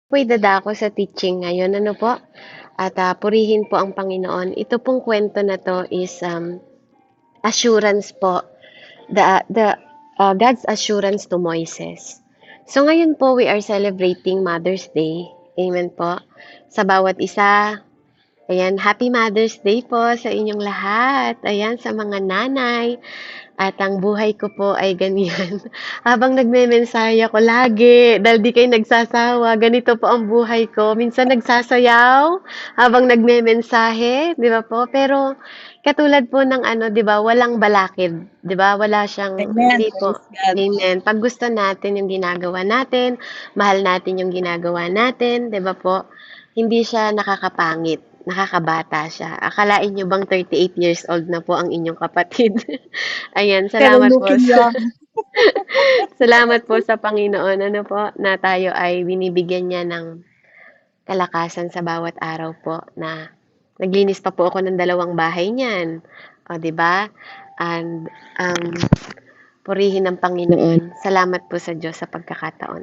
Po'y dadako sa teaching ngayon, ano po, at, purihin po ang Panginoon. Ito pong kwento na 'to is, assurance po, God's assurance to Moises. So ngayon po, we are celebrating Mother's Day, amen po. Sa bawat isa, ayan, happy Mother's Day po sa inyong lahat. Ayan, sa mga nanay. At ang buhay ko po ay ganyan. Habang nagmemensahe ako lagi, dahil di kayo nagsasawa, ganito po ang buhay ko. Minsan nagsasayaw habang nagmemensahe, di ba po? Pero katulad po ng ano, di ba, walang balakid, di ba? Wala siyang, Amen. hindi po. Praise God. Amen. Pag gusto natin yung ginagawa natin, mahal natin yung ginagawa natin, di ba po? Hindi siya nakakapangit, nakakabata siya. Akalain niyo bang 38 years old na po ang inyong kapatid? Ayan, Pero salamat po looking young. salamat po sa Panginoon, ano po, na tayo ay binibigyan niya ng kalakasan sa bawat araw po na naglinis pa po ako ng 2 bahay niyan. O, 'di ba? And, purihin ng Panginoon. Salamat po sa Diyos sa pagkakataon.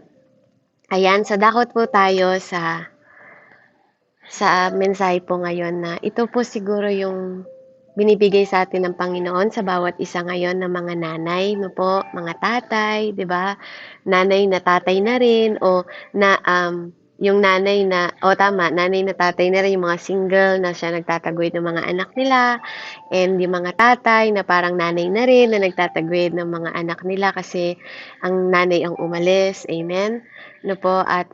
Ayan, so dakot po tayo sa mensahe po ngayon na ito po siguro yung binibigay sa atin ng Panginoon sa bawat isa ngayon ng mga nanay, no po, mga tatay, 'di ba? Nanay na tatay na rin o na yung nanay na o tama, nanay na tatay na rin yung mga single na siya nagtataguyod ng mga anak nila and yung mga tatay na parang nanay na rin na nagtataguyod ng mga anak nila kasi ang nanay ang umalis. Amen. No po at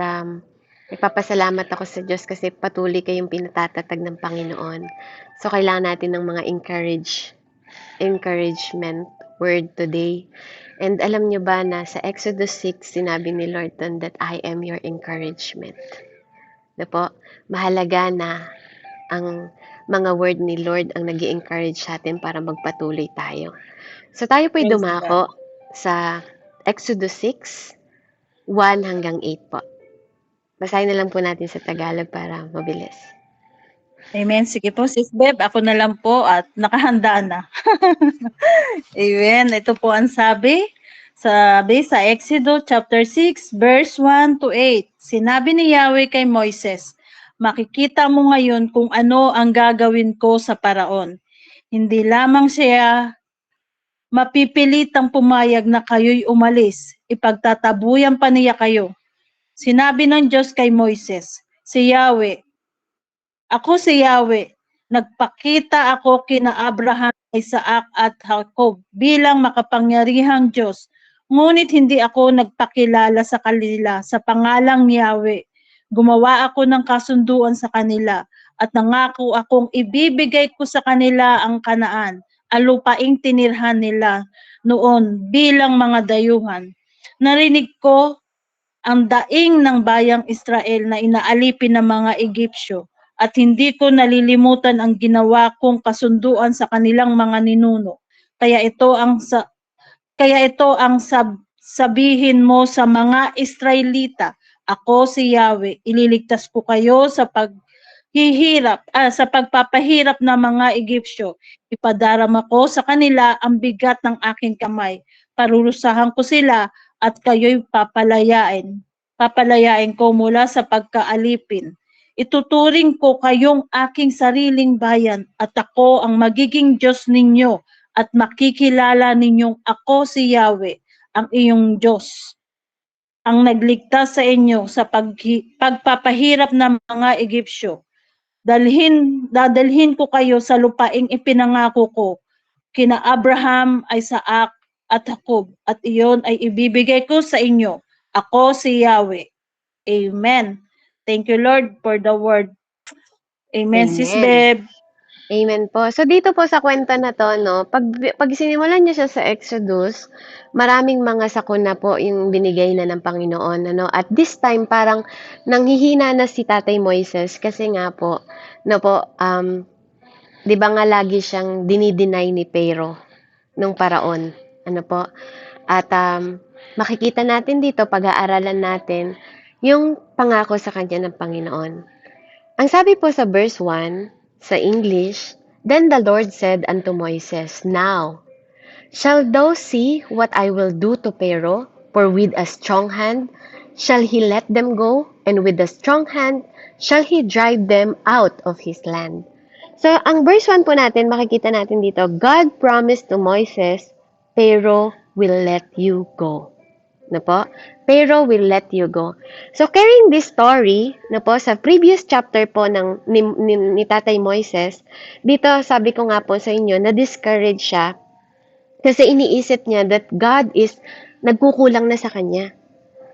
nagpapasalamat ako sa Diyos kasi patuloy kayong pinatatatag ng Panginoon. So, kailangan natin ng mga encouragement word today. And alam nyo ba na sa Exodus 6, sinabi ni Lord dun that I am your encouragement. Na po, mahalaga na ang mga word ni Lord ang nag encourage sa atin para magpatuloy tayo. So, tayo po'y Praise God. dumako sa Exodus 6, 1 hanggang 8 po. Basahin na lang po natin sa Tagalog para mabilis. Amen. Sige po, Sis Beb. Ako na lang po at nakahanda na. Amen. Ito po ang sabi. Sabi sa Exodus chapter 6, verse 1 to 8. Sinabi ni Yahweh kay Moises, makikita mo ngayon kung ano ang gagawin ko sa paraon. Hindi lamang siya mapipilitang pumayag na kayo'y umalis. Ipagtatabuyan pa niya kayo. Sinabi ng Diyos kay Moises, si Yahweh, ako si Yahweh, nagpakita ako kina Abraham, Isaac at Jacob bilang makapangyarihang Diyos. Ngunit hindi ako nagpakilala sa kanila sa pangalang Yahweh. Gumawa ako ng kasunduan sa kanila at nangako akong ibibigay ko sa kanila ang Kanaan, ang lupaing tinirhan nila noon bilang mga dayuhan. Narinig ko ang daing ng bayang Israel na inaalipin ng mga Egyptyo at hindi ko nalilimutan ang ginawa kong kasunduan sa kanilang mga ninuno. Kaya ito ang sabihin mo sa mga Israelita, ako si Yahweh, ililigtas ko kayo sa pagpapahirap ng mga Egyptyo. Ipadarama ko sa kanila ang bigat ng aking kamay. Parurusahan ko sila at kayo'y papalayain ko mula sa pagkaalipin. Ituturing ko kayong aking sariling bayan at ako ang magiging Diyos ninyo at makikilala ninyong ako si Yahweh, ang iyong Diyos, ang nagligtas sa inyo sa pagpapahirap ng mga Egyptyo. Dadalhin ko kayo sa lupaing ipinangako ko kina Abraham, Isaac at Jacob at iyon ay ibibigay ko sa inyo. Ako si Yahweh. Amen. Thank you, Lord, for the word. Amen, Sis Amen. Beb. Amen po. So dito po sa kwento na 'to 'no, pag sinimulan niyo siya sa Exodus, maraming mga sakuna po yung binigay na ng Panginoon ano. At this time parang nanghihina na si Tatay Moises kasi nga po, 'no po, 'di ba nga lagi siyang dini-deny ni Pharaoh nung paraon, ano po. At makikita natin dito, pag-aaralan natin yung pangako sa kanya ng Panginoon. Ang sabi po sa verse 1 sa English, then the Lord said unto Moses, now, shalt thou see what I will do to Pharaoh? For with a strong hand shall he let them go, and with a strong hand shall he drive them out of his land. So, ang verse 1 po natin, makikita natin dito, God promised to Moises, Pharaoh will let you go. Na po? Pharaoh will let you go. So, carrying this story, na po, sa previous chapter po ni Tatay Moises, dito sabi ko nga po sa inyo, na-discourage siya kasi iniisip niya that God is nagkukulang na sa kanya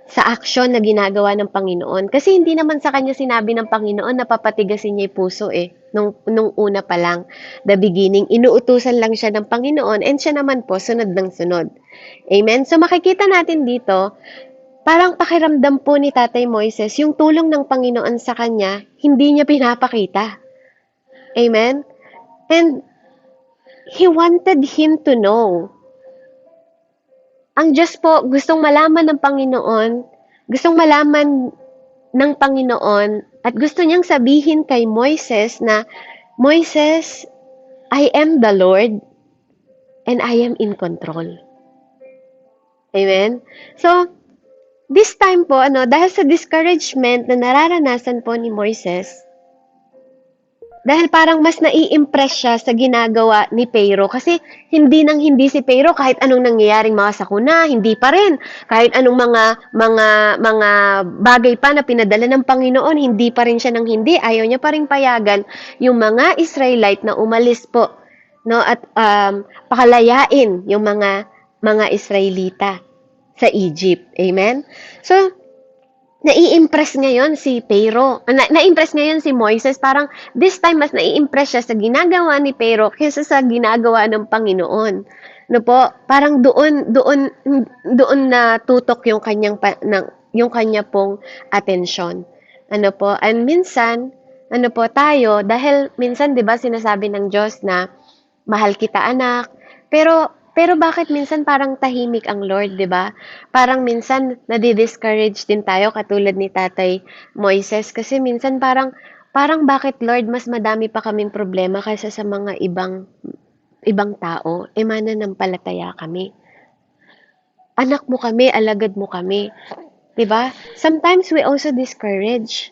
sa action na ginagawa ng Panginoon. Kasi hindi naman sa kanya sinabi ng Panginoon na papatigasin niya yung puso nung una pa lang, the beginning. Inuutusan lang siya ng Panginoon and siya naman po, sunod ng sunod. Amen? So makikita natin dito, parang pakiramdam po ni Tatay Moises, yung tulong ng Panginoon sa kanya, hindi niya pinapakita. Amen? And he wanted him to know. Ang Diyos po, gustong malaman ng Panginoon, gustong malaman ng Panginoon, at gusto niyang sabihin kay Moises na, Moises, I am the Lord, and I am in control. Amen? So, this time po, dahil sa discouragement na nararanasan po ni Moises, dahil parang mas nai-impress siya sa ginagawa ni Pharaoh. Kasi hindi si Pharaoh kahit anong nangyayaring mga sakuna, hindi pa rin. Kahit anong mga bagay pa na pinadala ng Panginoon, hindi pa rin siya ng hindi. Ayaw niya pa rin payagan yung mga Israelite na umalis po, no, at pakalayain yung mga Israelita sa Egypt. Amen? So, nai-impress ngayon si Pharaoh. Na-impress ngayon si Moises. Parang this time mas nai-impress siya sa ginagawa ni Pharaoh kaysa sa ginagawa ng Panginoon. No po, parang doon na tutok yung yung kanya pong atensyon. Ano po? And minsan, tayo, dahil minsan 'di ba sinasabi ng Diyos na mahal kita anak, pero bakit minsan parang tahimik ang Lord, 'di ba? Parang minsan nadi-discourage din tayo katulad ni Tatay Moises kasi minsan parang bakit Lord mas madami pa kaming problema kaysa sa mga ibang tao, mananampalataya kami. Anak mo kami, alagad mo kami. 'Di ba? Sometimes we also discourage,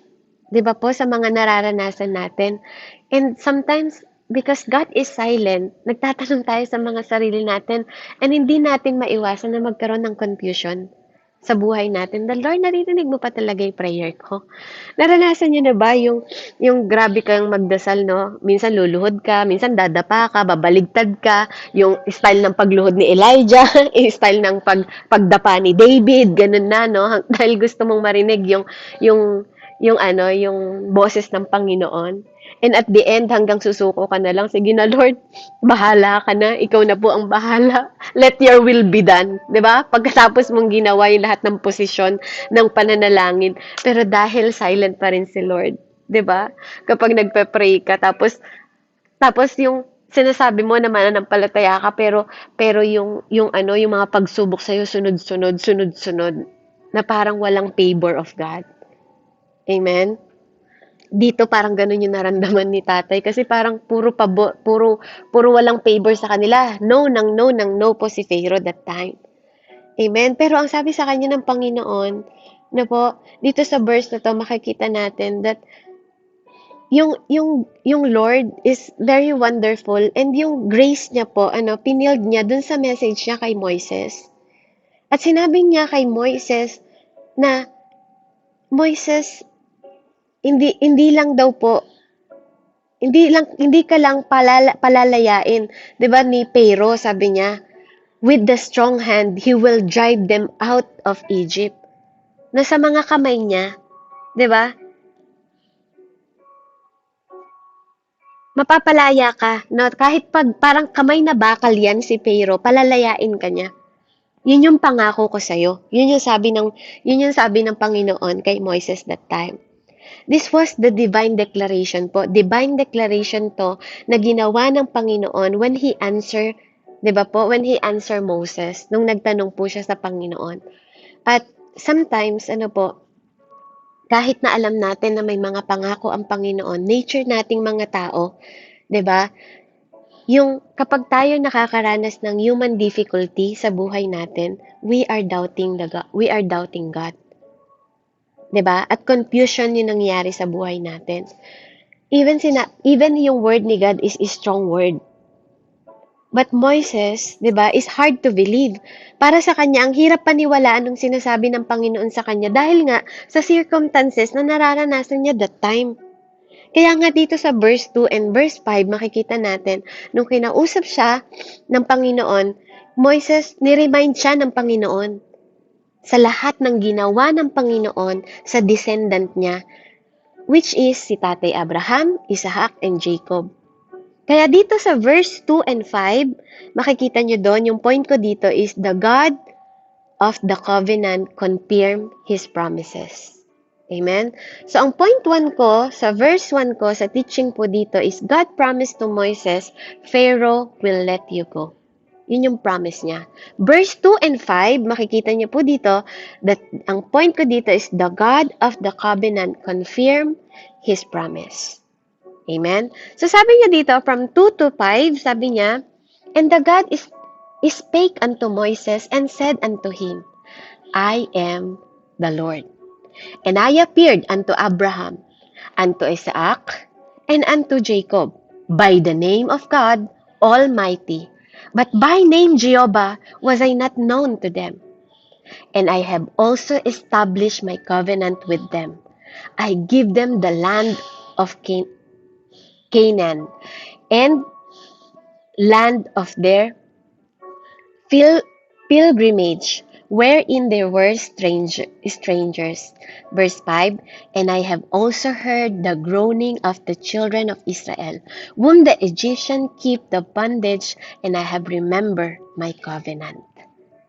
'di ba po, sa mga nararanasan natin. And sometimes because God is silent, nagtatanong tayo sa mga sarili natin and hindi natin maiwasan na magkaroon ng confusion sa buhay natin. The Lord, naririnig mo pa talaga yung prayer ko. Naranasan niyo na ba yung grabe kang magdasal, no? Minsan luluhod ka, minsan dadapa ka, babaligtad ka, yung style ng pagluhod ni Elijah, yung style ng pagdapa ni David, ganun na, no? Dahil gusto mong marinig yung boses ng Panginoon. And at the end, hanggang susuko ka na lang, sige na Lord, bahala ka na, ikaw na po ang bahala. Let your will be done. 'Di ba? Pagkatapos mong ginawa yung lahat ng posisyon ng pananalangin, pero dahil silent pa rin si Lord, 'di ba? Kapag nagpe-pray ka, tapos yung sinasabi mo na mananampalataya ka, pero yung mga pagsubok sa sunod-sunod, na parang walang favor of God. Amen? Dito parang ganun yung naramdaman ni tatay kasi parang puro walang favor sa kanila. No po si Pharaoh that time. Amen. Pero ang sabi sa kanya ng Panginoon, na po, dito sa verse na to makikita natin that yung Lord is very wonderful and yung grace niya po, pinild niya dun sa message niya kay Moises. At sinabi niya kay Moises na, Moises, hindi lang daw po, hindi ka lang palalayain, 'di ba, ni Pharaoh, sabi niya, with the strong hand he will drive them out of Egypt. Nasa mga kamay niya, 'di ba? Mapapalaya ka, no? Kahit parang kamay na bakal yan si Pharaoh, palalayain ka niya. Yun yung pangako ko sa'yo. Yun yung sabi ng Panginoon kay Moises that time. This was the divine declaration po. Divine declaration to na ginawa ng Panginoon when He answer, 'di ba po? When He answer Moses, nung nagtanong po siya sa Panginoon. At sometimes, kahit na alam natin na may mga pangako ang Panginoon, nature nating mga tao, 'di ba? Yung kapag tayo nakakaranas ng human difficulty sa buhay natin, we are doubting God. 'Di ba? At confusion yung nangyari sa buhay natin. Even yung word ni God is a strong word. But Moises, 'di ba, is hard to believe. Para sa kanya, ang hirap paniwalaan ng sinasabi ng Panginoon sa kanya dahil nga sa circumstances na nararanasan niya that time. Kaya nga dito sa verse 2 and verse 5, makikita natin, nung kinausap siya ng Panginoon, Moises, niremind siya ng Panginoon sa lahat ng ginawa ng Panginoon sa descendant niya, which is si Tatay Abraham, Isaac, and Jacob. Kaya dito sa verse 2 and 5, makikita nyo doon, yung point ko dito is the God of the covenant confirm His promises. Amen? So, ang point 1 ko, sa verse 1 ko, sa teaching po dito is God promised to Moses, Pharaoh will let you go. Yun yung promise niya. Verse 2 and 5, makikita niyo po dito, that ang point ko dito is the God of the covenant confirm His promise. Amen? So, sabi niya dito, from 2 to 5, sabi niya, and the God spake unto Moses and said unto him, I am the Lord. And I appeared unto Abraham, unto Isaac, and unto Jacob, by the name of God Almighty. But by name Jehovah was I not known to them. And I have also established my covenant with them. I give them the land of Canaan, and land of their pilgrimage, wherein there were strangers. Verse 5, and I have also heard the groaning of the children of Israel, whom the Egyptians keep the bondage, and I have remembered my covenant.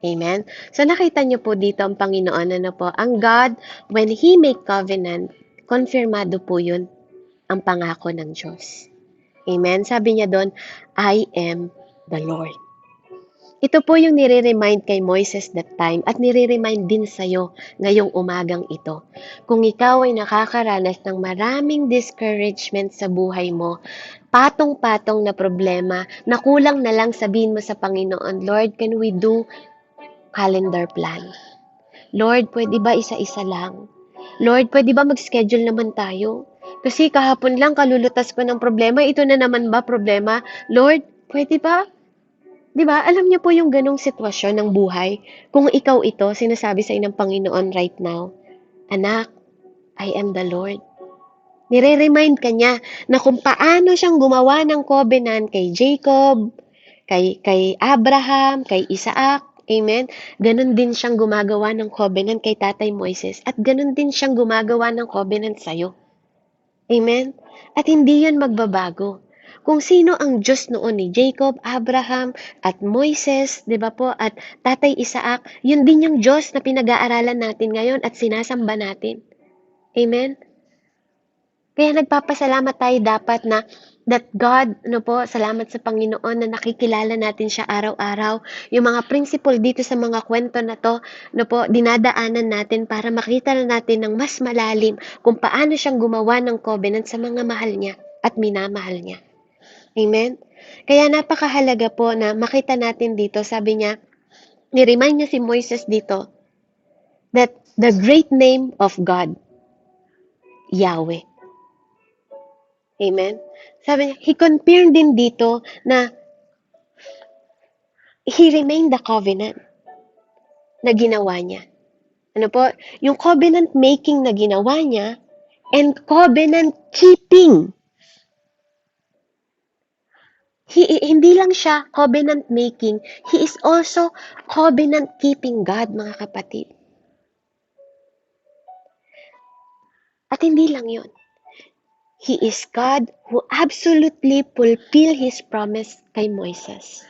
Amen? So nakita niyo po dito ang Panginoon, ang God, when He make covenant, konfirmado po yun ang pangako ng Diyos. Amen? Sabi niya doon, I am the Lord. Ito po yung nire-remind kay Moises that time at nire-remind din sa'yo ngayong umagang ito. Kung ikaw ay nakakaranas ng maraming discouragement sa buhay mo, patong-patong na problema, na kulang na lang sabihin mo sa Panginoon, Lord, can we do calendar plan? Lord, pwede ba isa-isa lang? Lord, pwede ba mag-schedule naman tayo? Kasi kahapon lang kalulutas ko ng problema, ito na naman ba problema? Lord, pwede ba? 'Di ba? Alam niyo po yung ganong sitwasyon ng buhay. Kung ikaw ito, sinasabi sa ng Panginoon right now, anak, I am the Lord. Nire-remind ka niya na kung paano siyang gumawa ng covenant kay Jacob, kay Abraham, kay Isaac, amen? Ganon din siyang gumagawa ng covenant kay Tatay Moises at ganon din siyang gumagawa ng covenant sa'yo. Amen? At hindi yun magbabago. Kung sino ang Diyos noon ni Jacob, Abraham, at Moises, di ba po, at Tatay Isaac, yun din yung Diyos na pinag-aaralan natin ngayon at sinasamba natin. Amen? Kaya nagpapasalamat tayo dapat na that God, salamat sa Panginoon na nakikilala natin siya araw-araw. Yung mga principle dito sa mga kwento na to, dinadaanan natin para makita na natin ng mas malalim kung paano siyang gumawa ng covenant sa mga mahal niya at minamahal niya. Amen? Kaya napakahalaga po na makita natin dito, sabi niya, ni-remind niya si Moises dito, that the great name of God, Yahweh. Amen? Sabi niya, he confirmed din dito na he remained the covenant na ginawa niya. Ano po? Yung covenant making na ginawa niya and covenant keeping. Hindi lang siya covenant making, he is also covenant keeping God, mga kapatid. At hindi lang yun. He is God who absolutely fulfill His promise kay Moises.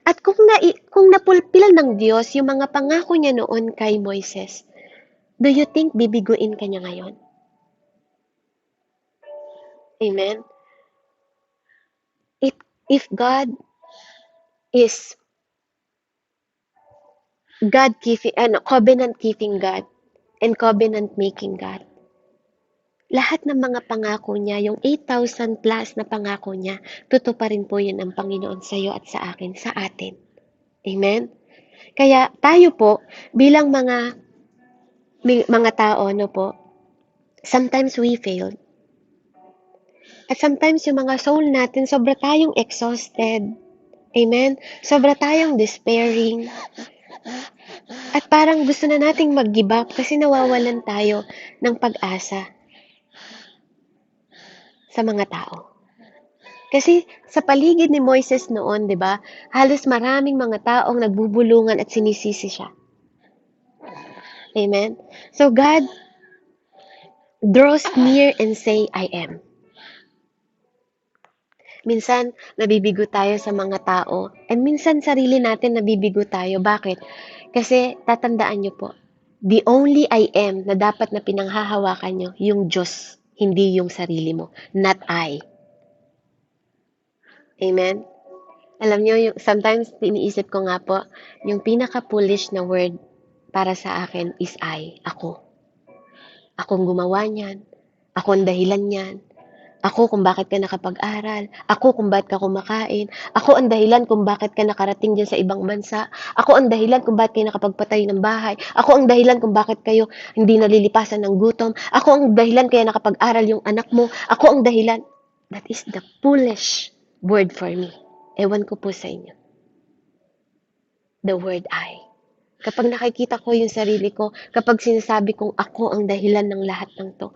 At kung napulpil ng Diyos yung mga pangako niya noon kay Moises, do you think bibiguin ka niya ngayon? Amen? If God is covenant-keeping God and covenant-making God, lahat ng mga pangako niya, yung 8,000 plus na pangako niya, tutuparin po yun ang Panginoon sa iyo at sa akin, sa atin. Amen? Kaya tayo po, bilang mga May mga tao, no po, sometimes we failed. At sometimes yung mga soul natin, sobra tayong exhausted. Amen? Sobra tayong despairing. At parang gusto na nating mag-give up kasi nawawalan tayo ng pag-asa sa mga tao. Kasi sa paligid ni Moises noon, 'di ba? Halos maraming mga taong nagbubulungan at sinisisi siya. Amen. So God draws near and say, I am. Minsan nabibigo tayo sa mga tao and minsan sarili natin nabibigo tayo. Bakit? Kasi tatandaan niyo po, the only I am na dapat na pinanghahawakan niyo, yung Diyos, hindi yung sarili mo, not I. Amen. Alam niyo, sometimes iniisip ko nga po, yung pinaka-foolish na word para sa akin is I, ako. Akong gumawa niyan. Ako ang dahilan niyan. Ako kung bakit ka nakapag-aral. Ako kung bakit ka kumakain. Ako ang dahilan kung bakit ka nakarating dyan sa ibang bansa. Ako ang dahilan kung bakit kayo nakapagpatay ng bahay. Ako ang dahilan kung bakit kayo hindi nalilipasan ng gutom. Ako ang dahilan kaya nakapag-aral yung anak mo. Ako ang dahilan. That is the foolish word for me. Ewan ko po sa inyo. The word I. Kapag nakikita ko yung sarili ko, kapag sinasabi kong ako ang dahilan ng lahat ng to.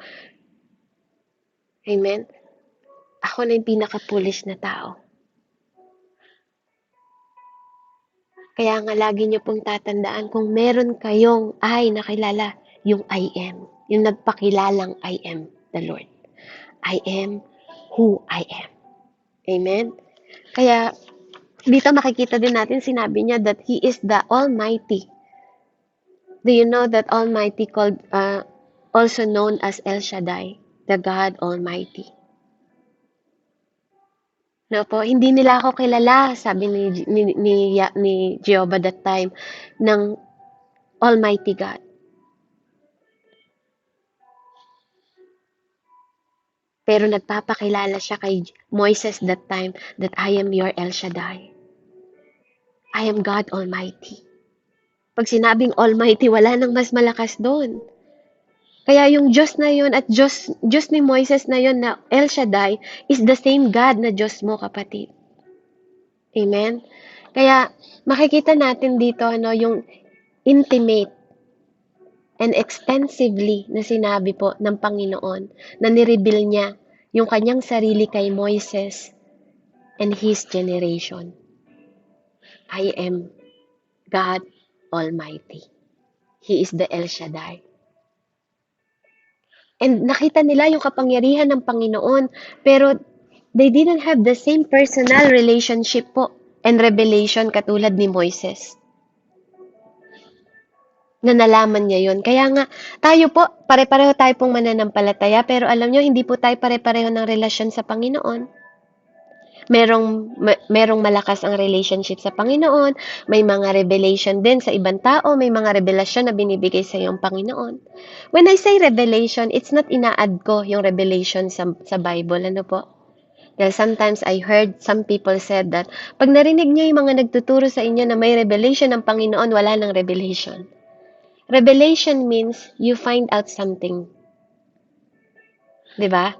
Amen? Ako na yung pinaka-foolish na tao. Kaya nga lagi niyo pong tatandaan kung meron kayong I nakilala, yung I am. Yung nagpakilalang I am the Lord. I am who I am. Amen? Kaya dito makikita din natin sinabi niya that He is the Almighty. Do you know that Almighty called also known as El Shaddai, the God Almighty? No po, hindi nila ako kilala, sabi ni Jehovah that time, ng Almighty God. Pero nagpapakilala siya kay Moises that time that I am your El Shaddai. I am God Almighty. Pag sinabing Almighty, wala nang mas malakas doon. Kaya yung Diyos na yun at Diyos ni Moises na yun na El Shaddai is the same God na Diyos mo, kapatid. Amen? Kaya makikita natin dito yung intimate and extensively na sinabi po ng Panginoon na nireveal niya yung kanyang sarili kay Moises and his generation. I am God Almighty. He is the El Shaddai. And nakita nila yung kapangyarihan ng Panginoon, pero they didn't have the same personal relationship po and revelation katulad ni Moises. Na nalaman niya yun. Kaya nga, tayo po, pare-pareho tayo pong mananampalataya, pero alam nyo, hindi po tayo pare-pareho ng relasyon sa Panginoon. Merong malakas ang relationship sa Panginoon, may mga revelation din sa ibang tao, may mga revelasyon na binibigay sa iyong Panginoon. When I say revelation, it's not ina-add ko yung revelation sa Bible, ano po? Dahil sometimes I heard some people said that pag narinig niyo yung mga nagtuturo sa inyo na may revelation ng Panginoon, wala nang revelation. Revelation means you find out something. 'Di ba?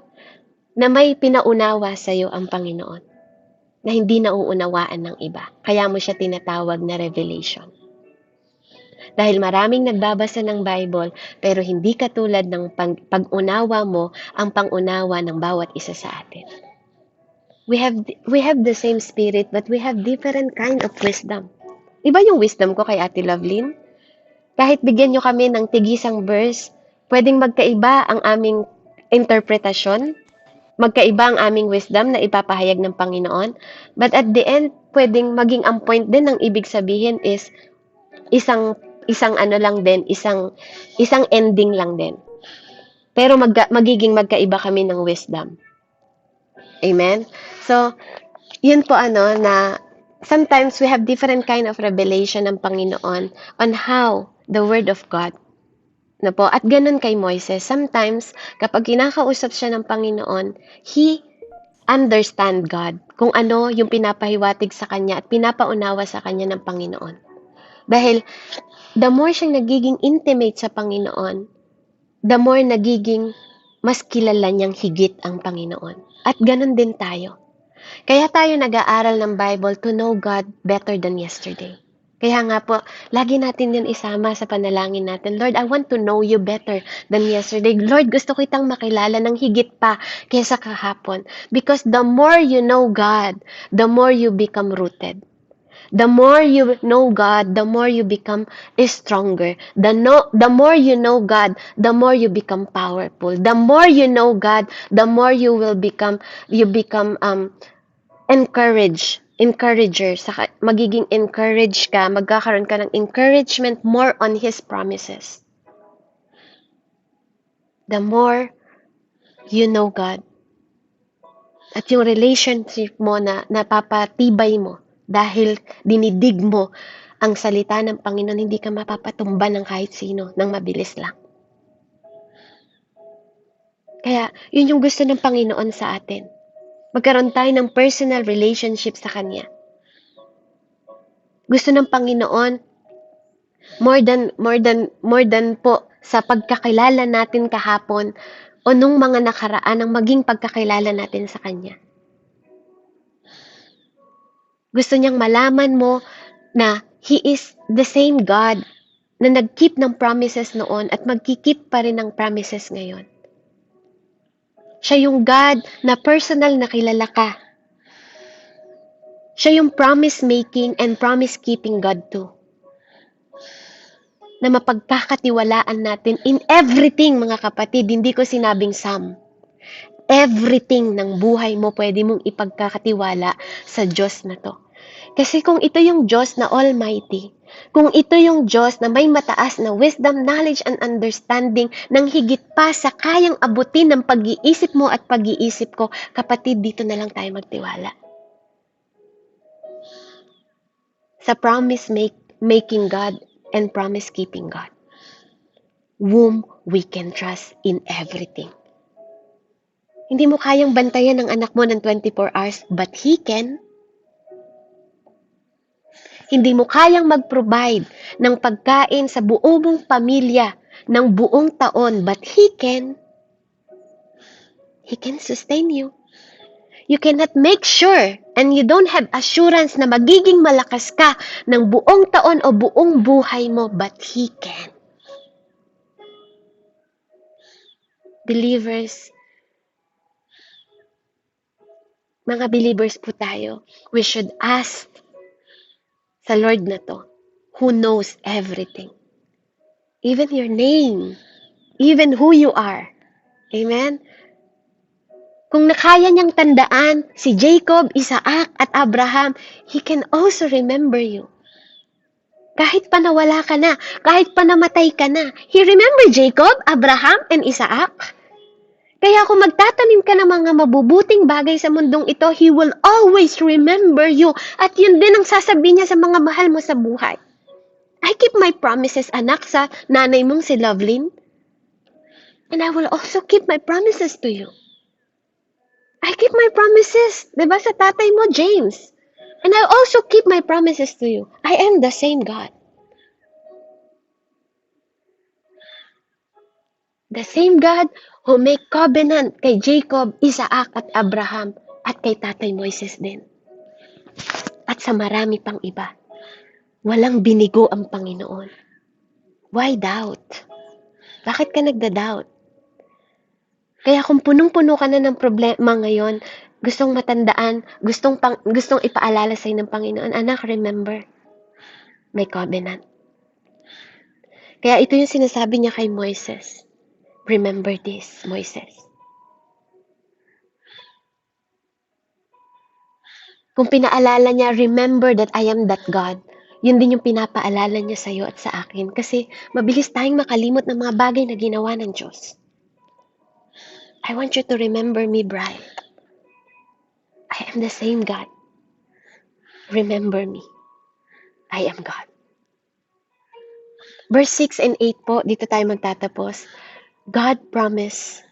Na may pinaunawa sa iyo ang Panginoon na hindi nauunawaan ng iba. Kaya mo siya tinatawag na revelation. Dahil maraming nagbabasa ng Bible, pero hindi katulad ng pag-unawa mo ang pang-unawa ng bawat isa sa atin. We have the same spirit, but we have different kind of wisdom. Iba yung wisdom ko kay Ate Lovelyn. Kahit bigyan nyo kami ng tigisang verse, pwedeng magkaiba ang aming interpretasyon, magkaiba ang aming wisdom na ipapahayag ng Panginoon. But at the end, pwedeng maging ang point din ng ibig sabihin is isang ending lang din. Pero magiging magkaiba kami ng wisdom. Amen? So, yun po na sometimes we have different kind of revelation ng Panginoon on how the Word of God na po. At ganun kay Moises. Sometimes, kapag kinakausap siya ng Panginoon, he understand God kung ano yung pinapahiwatig sa kanya at pinapaunawa sa kanya ng Panginoon. Dahil the more siyang nagiging intimate sa Panginoon, the more nagiging mas kilala niyang higit ang Panginoon. At ganun din tayo. Kaya tayo nag-aaral ng Bible to know God better than yesterday. Kaya nga po, lagi natin yun isama sa panalangin natin. Lord, I want to know you better than yesterday. Lord, gusto kitang makilala ng higit pa kaysa kahapon. Because the more you know God, the more you become rooted. The more you know God, the more you become stronger. The more you know God, the more you become powerful. The more you know God, the more you become encourager. Magiging encourage ka, magkakaroon ka ng encouragement more on His promises. The more you know God. At yung relationship mo na napapatibay mo dahil dinidig mo ang salita ng Panginoon, hindi ka mapapatumba ng kahit sino nang mabilis lang. Kaya, yun yung gusto ng Panginoon sa atin. Magkaroon tayo ng personal relationship sa Kanya. Gusto ng Panginoon, more than po sa pagkakilala natin kahapon o nung mga nakaraan ang maging pagkakilala natin sa Kanya. Gusto niyang malaman mo na He is the same God na nag-keep ng promises noon at magkikeep pa rin ng promises ngayon. Siya yung God na personal na kilala ka. Siya yung promise-making and promise-keeping God too. Na mapagkakatiwalaan natin in everything, mga kapatid. Hindi ko sinabing some. Everything ng buhay mo pwede mong ipagkakatiwala sa Diyos na to. Kasi kung ito yung Diyos na Almighty, kung ito yung Diyos na may mataas na wisdom, knowledge, and understanding nang higit pa sa kayang abutin ng pag-iisip mo at pag-iisip ko, kapatid, dito na lang tayo magtiwala. Sa promise-making God and promise-keeping God, whom we can trust in everything. Hindi mo kayang bantayan ang anak mo ng 24 hours, but He can. Hindi mo kayang mag-provide ng pagkain sa buong mong pamilya ng buong taon, but He can. He can sustain you. You cannot make sure and you don't have assurance na magiging malakas ka ng buong taon o buong buhay mo, but He can. Mga believers po tayo, we should ask sa Lord na to, who knows everything. Even your name, even who you are. Amen? Kung nakaya niyang tandaan si Jacob, Isaac, at Abraham, He can also remember you. Kahit pa nawala ka na, kahit pa namatay ka na, He remembered Jacob, Abraham, and Isaac. Kaya kung magtatanim ka ng mga mabubuting bagay sa mundong ito, He will always remember you. At yun din ang sasabihin niya sa mga mahal mo sa buhay. I keep my promises, anak, sa nanay mong si Lovelyn. And I will also keep my promises to you. I keep my promises, diba, sa tatay mo, James. And I also keep my promises to you. I am the same God. The same God who make covenant kay Jacob, Isaac, at Abraham, at kay tatay Moises din. At sa marami pang iba. Walang binigo ang Panginoon. Why doubt? Bakit ka nagda-doubt? Kaya kung punong-puno ka na ng problema ngayon, gustong matandaan, gustong ipaalala sa'yo ng Panginoon, anak, remember, may covenant. Kaya ito yung sinasabi niya kay Moises. Remember this, Moises. Kung pinaalala niya, remember that I am that God, yun din yung pinapaalala niya sa'yo at sa akin. Kasi mabilis tayong makalimot ng mga bagay na ginawa ng Diyos. I want you to remember me, Brian. I am the same God. Remember me. I am God. Verse 6 and 8 po, dito tayo magtatapos. God promised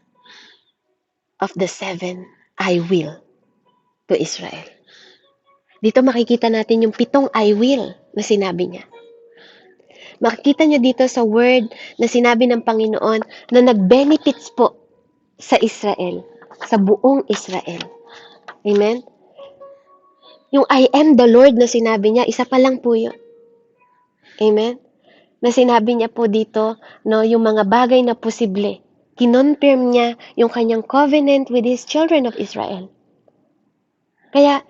of the 7, I will, to Israel. Dito makikita natin yung 7 I will na sinabi niya. Makikita nyo dito sa word na sinabi ng Panginoon na nag-benefits po sa Israel, sa buong Israel. Amen? Yung I am the Lord na sinabi niya, isa pa lang po yun. Amen? Na sinabi niya po dito, no, yung mga bagay na posible. Kinonfirm niya yung kanyang covenant with his children of Israel. Kaya,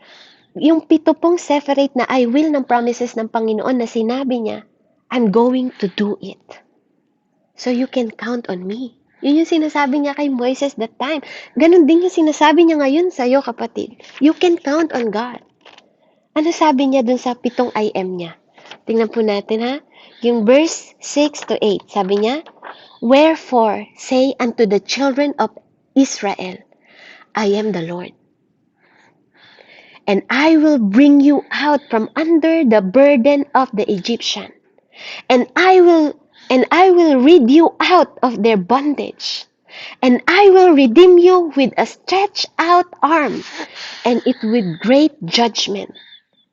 yung 7 pong separate na I will ng promises ng Panginoon na sinabi niya, I'm going to do it. So you can count on me. Yun yung sinasabi niya kay Moises that time. Ganon din yung sinasabi niya ngayon sa'yo, kapatid. You can count on God. Ano sabi niya dun sa 7 I am niya? Tingnan po natin ha. Yung verse 6 to 8. Sabi niya, Wherefore say unto the children of Israel, I am the Lord. And I will bring you out from under the burden of the Egyptian. And I will rid you out of their bondage. And I will redeem you with a stretched out arm, and it with great judgment.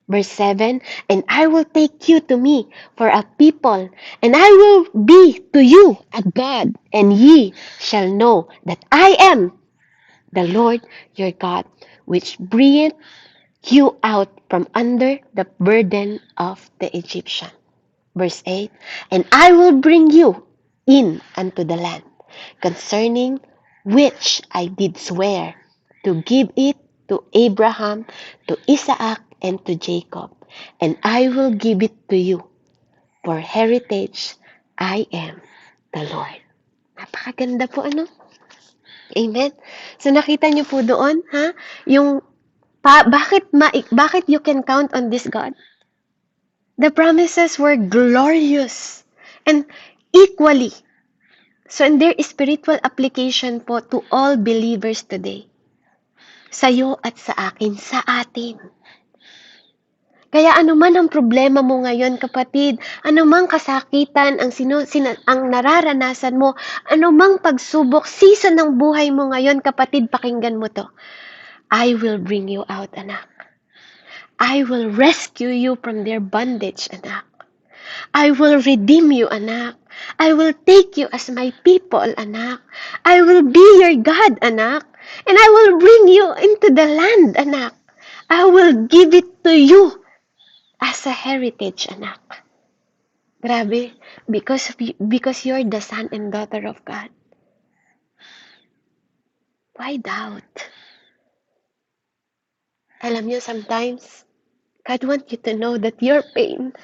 Verse 7, And I will take you to me for a people, and I will be to you a God, and ye shall know that I am the Lord your God, which bringeth you out from under the burden of the Egyptian. Verse 8, And I will bring you in unto the land, concerning which I did swear to give it to Abraham, to Isaac, and to Jacob. And I will give it to you for heritage. I am the Lord. Napakaganda po, ano? Amen? So nakita niyo po doon, ha? Yung, bakit you can count on this God? The promises were glorious and equally. So in their spiritual application po to all believers today. Sa'yo at sa akin, sa atin. Kaya anuman ang problema mo ngayon, kapatid, anumang kasakitan ang nararanasan mo, anumang pagsubok, season ng buhay mo ngayon, kapatid, pakinggan mo to. I will bring you out, anak. I will rescue you from their bondage, anak. I will redeem you, anak. I will take you as my people, anak. I will be your God, anak. And I will bring you into the land, anak. I will give it to you as a heritage, anak. Grabe, because you're the son and daughter of God. Why doubt? Alam niyo, sometimes, God wants you to know that your pain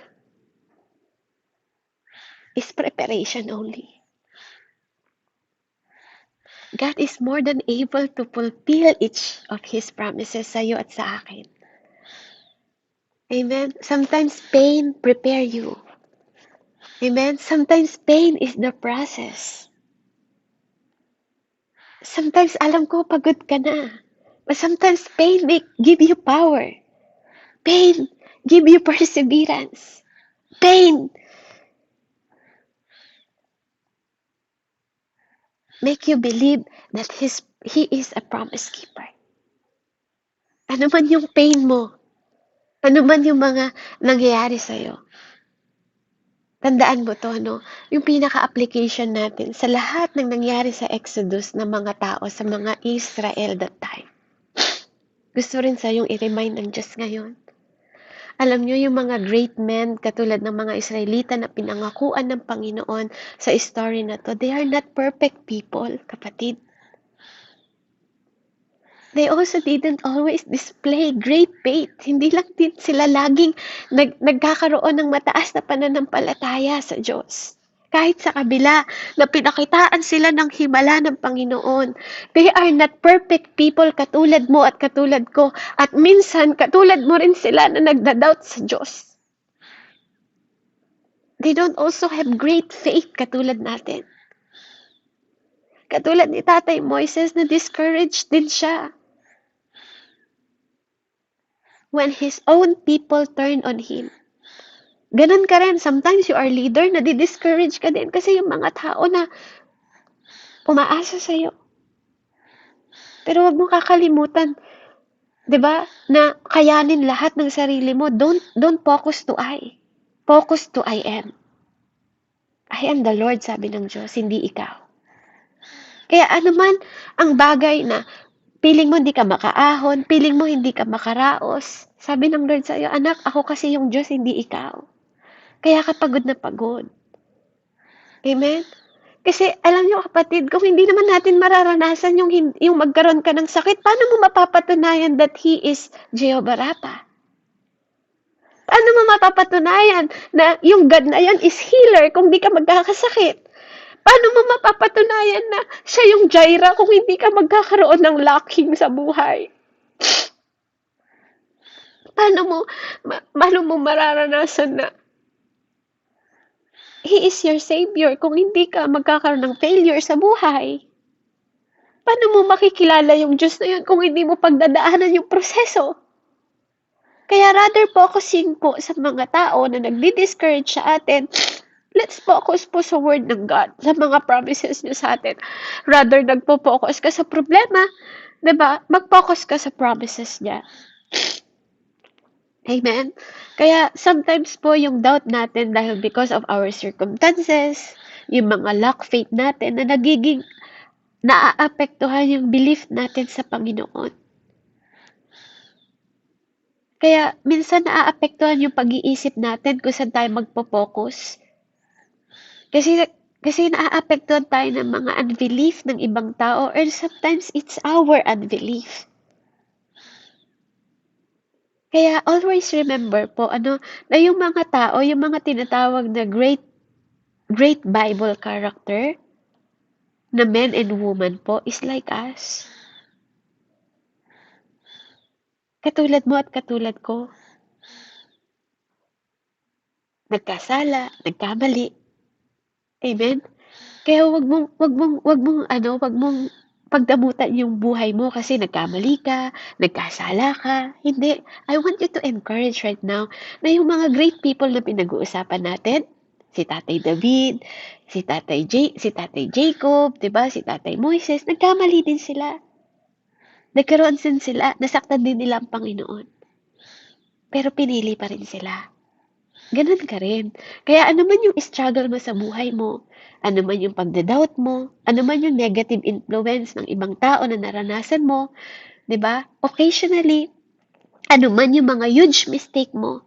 is preparation only. God is more than able to fulfill each of His promises sa iyo at sa akin. Amen? Sometimes pain prepare you. Amen? Sometimes pain is the process. Sometimes alam ko pagod ka na. But sometimes pain give you power. Pain give you perseverance. Pain make you believe that He is a promise keeper. Ano man yung pain mo, ano man yung mga nangyayari sa'yo, tandaan mo to, no? Yung pinaka-application natin sa lahat ng nangyari sa Exodus ng mga tao, sa mga Israel that time. Gusto rin sa yung i-remind ng Diyos ngayon. Alam nyo yung mga great men katulad ng mga Israelita na pinangakuan ng Panginoon sa story na to, they are not perfect people, kapatid. They also didn't always display great faith. Hindi lang din sila laging nagkakaroon ng mataas na pananampalataya sa Diyos. Kahit sa kabila na pinakitaan sila ng himala ng Panginoon. They are not perfect people katulad mo at katulad ko. At minsan, katulad mo rin sila na nagda-doubt sa Diyos. They don't also have great faith katulad natin. Katulad ni Tatay Moises na discouraged din siya. When his own people turn on him. Ganun ka rin. Sometimes you are leader, nadi-discourage ka din kasi yung mga tao na umaasa sa'yo. Pero wag mo kakalimutan, 'di ba, na kayanin lahat ng sarili mo. Don't focus to I. Focus to I am. I am the Lord, sabi ng Diyos, hindi ikaw. Kaya anuman ang bagay na piling mo hindi ka makaahon, piling mo hindi ka makaraos, sabi ng Lord sa'yo, anak, ako kasi yung Diyos, hindi ikaw. Kaya ka pagod na pagod. Amen? Kasi alam niyo kapatid, kung hindi naman natin mararanasan yung magkaroon ka ng sakit, paano mo mapapatunayan that He is Jehovah Rapha? Paano mo mapapatunayan na yung God na yan is healer kung di ka magkakasakit? Paano mo mapapatunayan na siya yung Jireh kung hindi ka magkakaroon ng lacking sa buhay? Paano mo mararanasan na He is your Savior kung hindi ka magkakaroon ng failure sa buhay? Paano mo makikilala yung Diyos na yun kung hindi mo pagdadaanan yung proseso? Kaya rather focusing po sa mga tao na nagdi-discourage sa atin, let's focus po sa word ng God, sa mga promises niya sa atin. Rather nagpo-focus ka sa problema, 'di ba? Mag-focus ka sa promises niya. Amen? Kaya sometimes po yung doubt natin dahil because of our circumstances, yung mga lack faith natin na nagiging naaapektuhan yung belief natin sa Panginoon. Kaya minsan naaapektuhan yung pag-iisip natin kung saan tayo magpo-focus. Kasi naaapektuhan tayo ng mga unbelief ng ibang tao and sometimes it's our unbelief. Kaya always remember po na yung mga tao, yung mga tinatawag na great Bible character na men and women po is like us. Katulad mo at katulad ko. Nagkasala, nagkamali. Amen? Kaya wag mong pagdamutan yung buhay mo kasi nagkamali ka, nagkasala ka. Hindi. I want you to encourage right now na yung mga great people na pinag-uusapan natin, si Tatay David, si Tatay Jacob, 'di ba? Si Tatay Moises, nagkamali din sila. Nagkaroon din sila, nasaktan din nila ang Panginoon. Pero pinili pa rin sila. Ganun ka rin. Kaya ano man yung struggle mo sa buhay mo, ano man yung pagda-doubt mo, ano man yung negative influence ng ibang tao na naranasan mo, 'di ba? Occasionally, ano man yung mga huge mistake mo,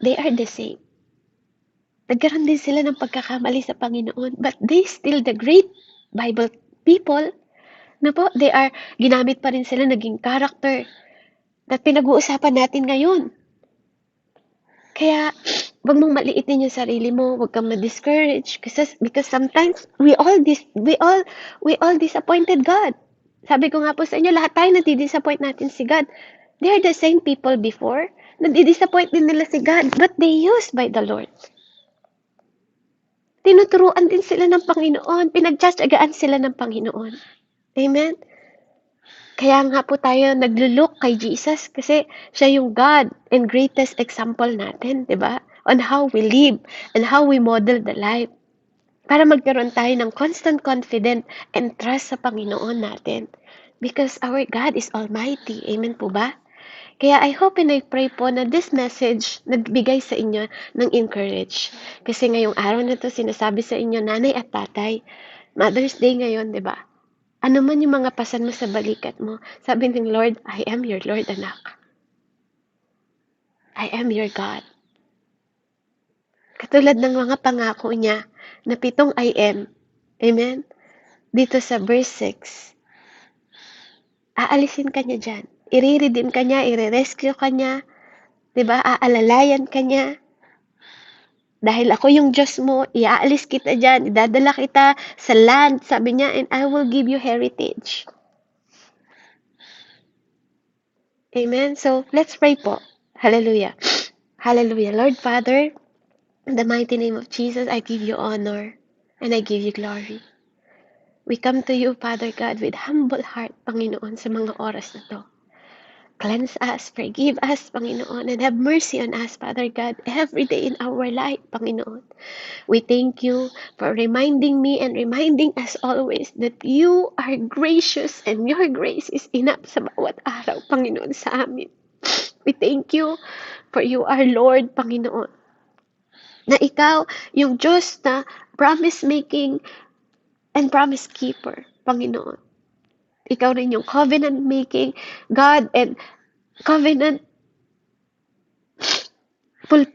they are the same. Nagkaroon din sila ng pagkakamali sa Panginoon, but they still the great Bible people. Na po, ginamit pa rin sila naging character na pinag-uusapan natin ngayon. Kaya, wag mong maliitin yung sarili mo, wag kang ma-discourage because sometimes we all disappointed God. Sabi ko nga po sa inyo, lahat tayo nadi-disappoint natin si God. They are the same people before. Nadi-disappoint din nila si God, but they used by the Lord. Tinuturuan din sila ng Panginoon, pinagtsatsagaan sila ng Panginoon. Amen? Kaya nga po tayo naglo-look kay Jesus kasi siya yung God and greatest example natin, 'di ba? On how we live and how we model the life. Para magkaroon tayo ng constant confidence and trust sa Panginoon natin. Because our God is almighty. Amen po ba? Kaya I hope and I pray po na this message nagbigay sa inyo ng encourage. Kasi ngayong araw na to sinasabi sa inyo, nanay at tatay, Mother's Day ngayon, 'di ba? Ano man yung mga pasan mo sa balikat mo, sabi ng Lord, I am your Lord, anak. I am your God. Katulad ng mga pangako niya na 7 I am. Amen? Dito sa verse 6. Aalisin ka niya dyan. I-redeem ka niya, i-rescue ka niya. Diba? Aalalayan ka niya. Dahil ako yung Diyos mo, iaalis kita dyan, idadala kita sa land, sabi niya, and I will give you heritage. Amen? So, let's pray po. Hallelujah. Hallelujah. Lord Father, in the mighty name of Jesus, I give you honor and I give you glory. We come to you, Father God, with humble heart, Panginoon, sa mga oras na to. Cleanse us, forgive us, Panginoon, and have mercy on us, Father God, every day in our life, Panginoon. We thank you for reminding me and reminding us always that you are gracious and your grace is enough sa bawat araw, Panginoon, sa amin. We thank you for you are Lord, Panginoon. Na ikaw, yung Diyos na promise making and promise keeper, Panginoon. Ikaw rin yung covenant making God and covenant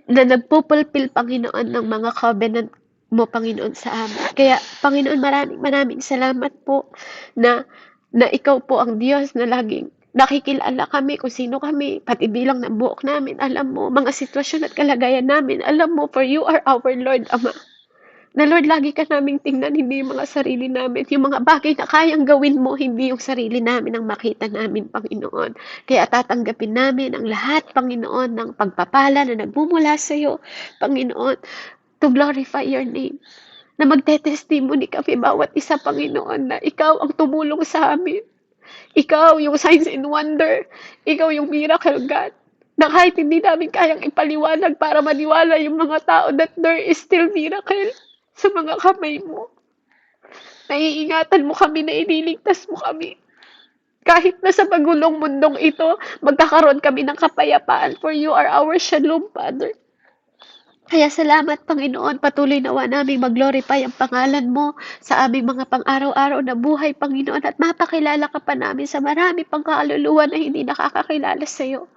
na nagpupulpil, Panginoon, ng mga covenant mo, Panginoon, sa amin. Kaya, Panginoon, maraming salamat po na ikaw po ang Diyos na laging nakikilala kami kung sino kami, pati bilang ng buhok namin, alam mo, mga sitwasyon at kalagayan namin, alam mo, for you are our Lord, Ama. Na Lord, lagi ka naming tingnan, hindi yung mga sarili namin, yung mga bagay na kayang gawin mo, hindi yung sarili namin ang makita namin, Panginoon. Kaya tatanggapin namin ang lahat, Panginoon, ng pagpapala na nagmumula sa iyo, Panginoon, to glorify your name. Na magte-testimony kami bawat isa, Panginoon, na ikaw ang tumulong sa amin. Ikaw yung signs and wonder. Ikaw yung miracle God. Na kahit hindi namin kayang ipaliwanag para maniwala yung mga tao that there is still miracle sa mga kamay mo. Naiingatan mo kami, na iniligtas mo kami. Kahit na sa magulong mundong ito, magkakaroon kami ng kapayapaan, for you are our shalom, Father. Kaya salamat, Panginoon. Patuloy nawa naming mag-glorify ang pangalan mo sa aming mga pang-araw-araw na buhay, Panginoon, at mapakilala ka pa namin sa marami pang kaluluwa na hindi nakakakilala sa iyo.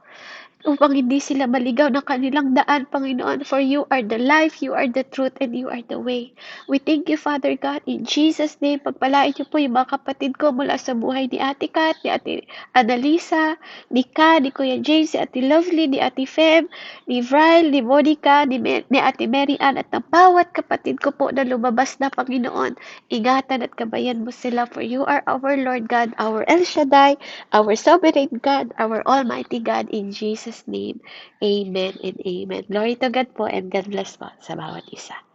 Upang hindi sila maligaw ng kanilang daan, Panginoon, for you are the life, you are the truth, and you are the way. We thank you, Father God, in Jesus' name. Pagpalain niyo po yung mga kapatid ko mula sa buhay ni Ate Kat, ni Ate Annalisa, ni Ka, ni Kuya James, ni Ate Lovely, ni Ate Feb, ni Vryle, ni Monica, ni Ate Mary Ann, at ng bawat kapatid ko po na lumabas na, Panginoon. Ingatan at kabayan mo sila, for you are our Lord God, our El Shaddai, our sovereign God, our Almighty God, in Jesus' name. Amen and amen. Glory to God po, and God bless po sa bawat isa.